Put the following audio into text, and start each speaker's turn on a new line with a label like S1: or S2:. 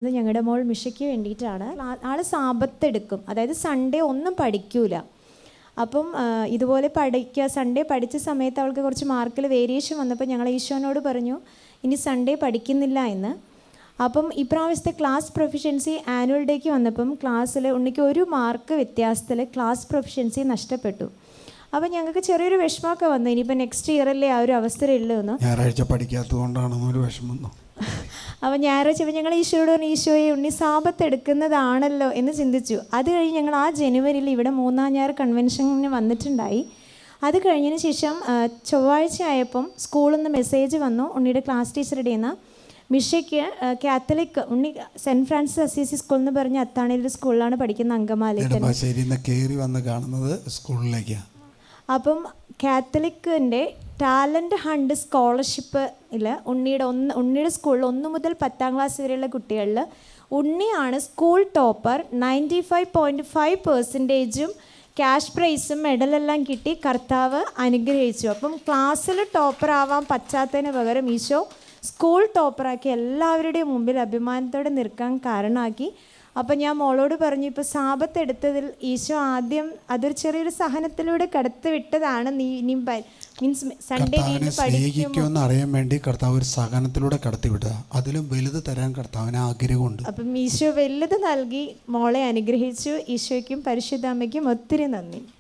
S1: ഇത് ഞങ്ങളുടെ മോൾ മിഷയ്ക്ക് വേണ്ടിയിട്ടാണ്. ആൾ സാബത്ത് എടുക്കും, അതായത് സൺഡേ ഒന്നും പഠിക്കൂല. അപ്പം ഇതുപോലെ സൺഡേ പഠിച്ച സമയത്ത് അവൾക്ക് കുറച്ച് മാർക്കിൽ വേരിയേഷൻ വന്നപ്പോൾ ഞങ്ങൾ ഈശോനോട് പറഞ്ഞു ഇനി സൺഡേ പഠിക്കുന്നില്ല എന്ന്. അപ്പം ഇപ്രാവശ്യത്തെ ക്ലാസ് പ്രൊഫിഷ്യൻസി ആനുവൽ ഡേക്ക് വന്നപ്പം ക്ലാസ്സിൽ ഉണ്ണിക്ക് 1 മാർക്ക് വ്യത്യാസത്തിൽ ക്ലാസ് പ്രൊഫിഷ്യൻസി നഷ്ടപ്പെട്ടു. അപ്പം ഞങ്ങൾക്ക് ചെറിയൊരു വിഷമമൊക്കെ വന്നു, ഇനിയിപ്പോൾ നെക്സ്റ്റ് ഇയറല്ലേ ആ ഒരു അവസരമുള്ളൂ എന്ന്.
S2: ഞായറാഴ്ച പഠിക്കാത്തതുകൊണ്ടാണെന്നൊരു വിഷമം.
S1: അപ്പോൾ ഞായറാഴ്ച ഞങ്ങൾ ഈശോയോട് പറഞ്ഞു, ഈശോയെ ഉണ്ണി സാബത്ത് എടുക്കുന്നതാണല്ലോ എന്ന് ചിന്തിച്ചു. അത് കഴിഞ്ഞ് ഞങ്ങൾ ആ ജനുവരിയിൽ ഇവിടെ 3-ാം ഞായർ കൺവെൻഷന് വന്നിട്ടുണ്ടായി. അത് കഴിഞ്ഞതിന് ശേഷം ചൊവ്വാഴ്ച ആയപ്പം സ്കൂളിൽ നിന്ന് മെസ്സേജ് വന്നു, ഉണ്ണിയുടെ ക്ലാസ് ടീച്ചറുടെ നിന്ന് മിഷയ്ക്ക് കാത്തലിക് ഉണ്ണി സെൻറ്റ് ഫ്രാൻസിസ് അസീസി സ്കൂൾ എന്ന് പറഞ്ഞ അത്താണിയിലൊരു സ്കൂളിലാണ് പഠിക്കുന്ന, അങ്കമാലിയിൽ. അപ്പം കാത്തലിക്കിൻ്റെ ടാലൻറ്റ് ഹണ്ട് സ്കോളർഷിപ്പിൽ ഉണ്ണിയുടെ സ്കൂളിൽ 1 മുതൽ 10ാം ക്ലാസ് വരെയുള്ള കുട്ടികളിൽ ഉണ്ണിയാണ് സ്കൂൾ ടോപ്പർ. 95.5% ക്യാഷ് പ്രൈസും മെഡലെല്ലാം കിട്ടി കർത്താവ് അനുഗ്രഹിച്ചു. അപ്പം ക്ലാസ്സിൽ ടോപ്പർ ആവാൻ പറ്റാത്തതിന് പകരം ഈശോ സ്കൂൾ ടോപ്പറാക്കി എല്ലാവരുടെയും മുമ്പിൽ അഭിമാനത്തോടെ നിൽക്കാൻ കാരണമാക്കി. അപ്പം ഞാൻ മോളോട് പറഞ്ഞു, ഇപ്പോൾ സാബത്ത് എടുത്തതിൽ ഈശോ ആദ്യം അതൊരു ചെറിയൊരു സഹനത്തിലൂടെ കടത്തി വിട്ടതാണ്. മീൻസ് സൺഡേ
S2: സ്നേഹിക്കുമെന്ന് അറിയാൻ വേണ്ടി കർത്താവ് ഒരു സഹനത്തിലൂടെ കടത്തി വിട്ട, അതിലും വലുത് തരാൻ കർത്താവിന് ആഗ്രഹമുണ്ട്.
S1: അപ്പം ഈശോ വലുത് നൽകി മോളെ അനുഗ്രഹിച്ചു. ഈശോയ്ക്കും പരിശുദ്ധാമ്മയ്ക്കും ഒത്തിരി നന്ദി.